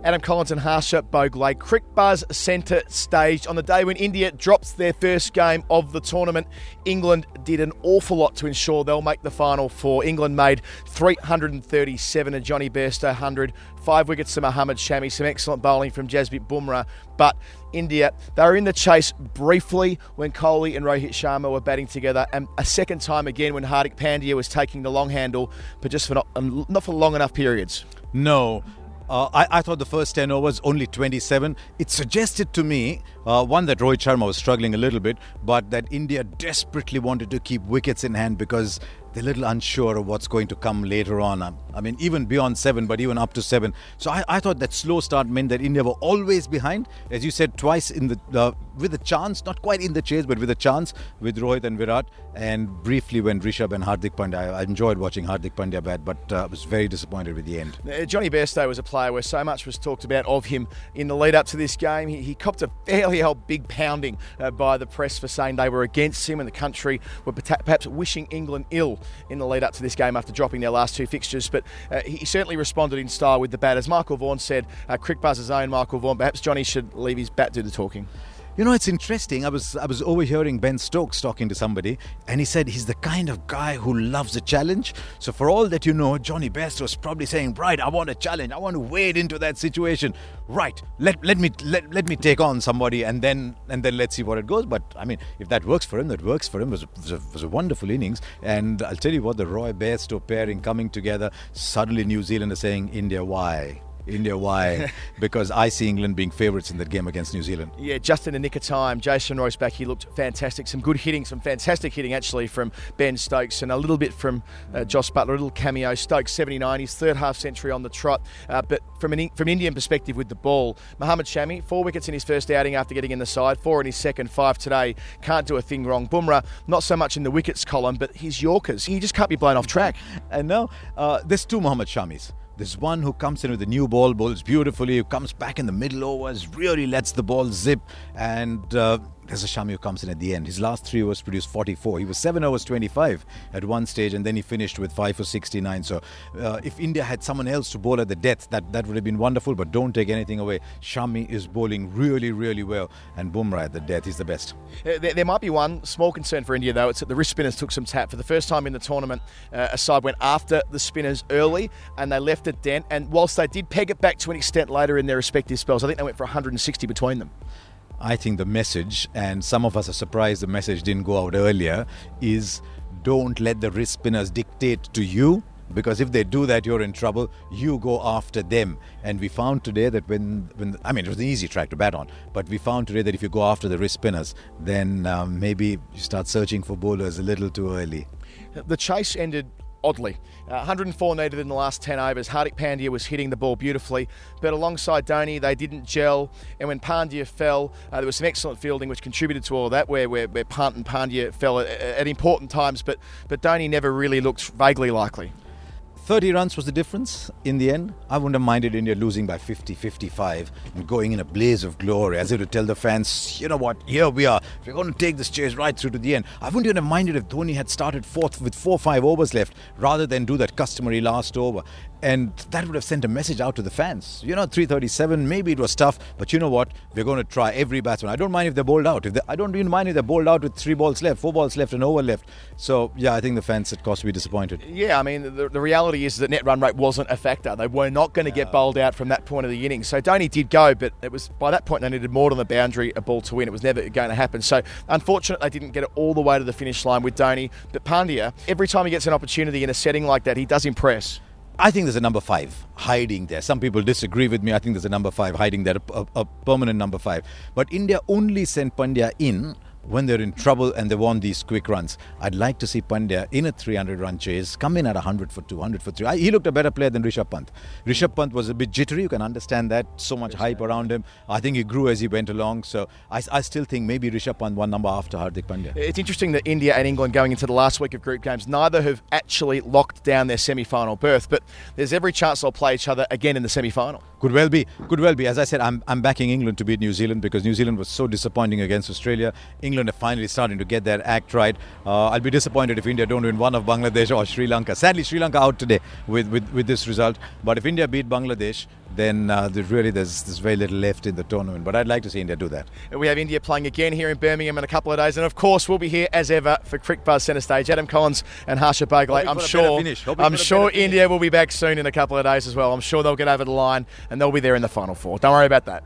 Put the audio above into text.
Adam Collins and Harsha Bhogle. Cricket Buzz Centre Stage. On the day when India drops their first game of the tournament, England did an awful lot to ensure they'll make the Final Four. England made 337, a Johnny Bairstow 100, 5 wickets to Mohammad Shami, some excellent bowling from Jasprit Bumrah. But India, they were in the chase briefly when Kohli and Rohit Sharma were batting together, and a second time again when Hardik Pandya was taking the long handle, but just for not for long enough periods. No. I thought the first 10 overs, only 27. It suggested to me, one, that Rohit Sharma was struggling a little bit, but that India desperately wanted to keep wickets in hand because they're a little unsure of what's going to come later on. I mean, even beyond 7, but even up to 7. So I thought that slow start meant that India were always behind. As you said, twice in the with a chance, not quite in the chase, but with a chance with Rohit and Virat. And briefly when Rishabh and Hardik Pandya, I enjoyed watching Hardik Pandya bat, but was very disappointed with the end. Johnny Bairstow was a player where so much was talked about of him in the lead up to this game. He copped a fairly big pounding by the press for saying they were against him and the country were perhaps wishing England ill in the lead up to this game after dropping their last 2 fixtures. But he certainly responded in style with the bat. As Michael Vaughan said, Cricket Buzz's own Michael Vaughan, perhaps Johnny should leave his bat do the talking. You know, it's interesting. I was overhearing Ben Stokes talking to somebody, and he said he's the kind of guy who loves a challenge. So for all that you know, Johnny Bairstow was probably saying, right, I want a challenge. I want to wade into that situation. Right, let me take on somebody, and then let's see what it goes. But I mean, if that works for him, that works for him. It was a wonderful innings. And I'll tell you what, the Roy Bairstow pairing coming together, suddenly New Zealand is saying, India, why? India, why? Because I see England being favourites in that game against New Zealand. Yeah, just in the nick of time. Jason Royce back, he looked fantastic. Some good hitting, some fantastic hitting actually from Ben Stokes, and a little bit from Josh Butler, a little cameo. Stokes 79, his third half century on the trot. But from Indian perspective with the ball, Mohammad Shami, 4 wickets in his first outing after getting in the side, 4 in his second, 5 today. Can't do a thing wrong. Bumrah, not so much in the wickets column, but his Yorkers, he just can't be blown off track. And now, there's 2 Mohammad Shamis. There's one who comes in with a new ball, bowls beautifully, who comes back in the middle overs, really lets the ball zip, and there's a Shami who comes in at the end. His last 3 overs produced 44. He was 7 overs 25 at one stage, and then he finished with 5 for 69. So if India had someone else to bowl at the death, that would have been wonderful, but don't take anything away. Shami is bowling really, really well, and Bumrah at the death, he's the best. There might be one small concern for India, though. It's that the wrist spinners took some tap. For the first time in the tournament, a side went after the spinners early, and they left a dent. And whilst they did peg it back to an extent later in their respective spells, I think they went for 160 between them. I think the message, and some of us are surprised the message didn't go out earlier, is don't let the wrist spinners dictate to you, because if they do that, you're in trouble. You go after them. And we found today that when it was an easy track to bat on, but we found today that if you go after the wrist spinners, then maybe you start searching for bowlers a little too early. The chase ended oddly. 104 needed in the last 10 overs. Hardik Pandya was hitting the ball beautifully, but alongside Dhoni, they didn't gel. And when Pandya fell, there was some excellent fielding which contributed to all of that, where Pant and Pandya fell at important times, but Dhoni never really looked vaguely likely. 30 runs was the difference in the end. I wouldn't have minded India losing by 50, 55 and going in a blaze of glory as if to tell the fans, you know what, here we are. We're going to take this chase right through to the end. I wouldn't even have minded if Dhoni had started fourth with 4 or 5 overs left rather than do that customary last over. And that would have sent a message out to the fans. 337, maybe it was tough, but you know what? We're going to try every batsman. I don't mind if they're bowled out. I don't even mind if they're bowled out with 3 balls left, 4 balls left, and over left. So, yeah, I think the fans at cost to be disappointed. Yeah, I mean, the reality is that net run rate wasn't a factor. They were not going to get bowled out from that point of the innings. So Dhoni did go, but it was by that point they needed more than the boundary, a ball to win. It was never going to happen. So, unfortunately, they didn't get it all the way to the finish line with Dhoni. But Pandya, every time he gets an opportunity in a setting like that, he does impress. I think there's a number 5 hiding there. Some people disagree with me. I think there's a number 5 hiding there, a permanent number 5. But India only sent Pandya in when they're in trouble and they want these quick runs. I'd like to see Pandya in a 300-run chase, come in at 100 for 2, 100 for 3. He looked a better player than Rishabh Pant. Rishabh Pant was a bit jittery. You can understand that. So much hype around him. I think he grew as he went along. So I still think maybe Rishabh Pant one number after Hardik Pandya. It's interesting that India and England going into the last week of group games, neither have actually locked down their semi-final berth, but there's every chance they'll play each other again in the semi-final. Could well be. As I said, I'm backing England to beat New Zealand because New Zealand was so disappointing against Australia. England are finally starting to get their act right. I'll be disappointed if India don't win one of Bangladesh or Sri Lanka. Sadly, Sri Lanka out today with this result. But if India beat Bangladesh, then there's very little left in the tournament. But I'd like to see India do that. We have India playing again here in Birmingham in a couple of days, and of course we'll be here as ever for Cricket Buzz Centre Stage. Adam Collins and Harsha Bhogle. I'm sure India will be back soon in a couple of days as well. I'm sure they'll get over the line and they'll be there in the Final Four. Don't worry about that.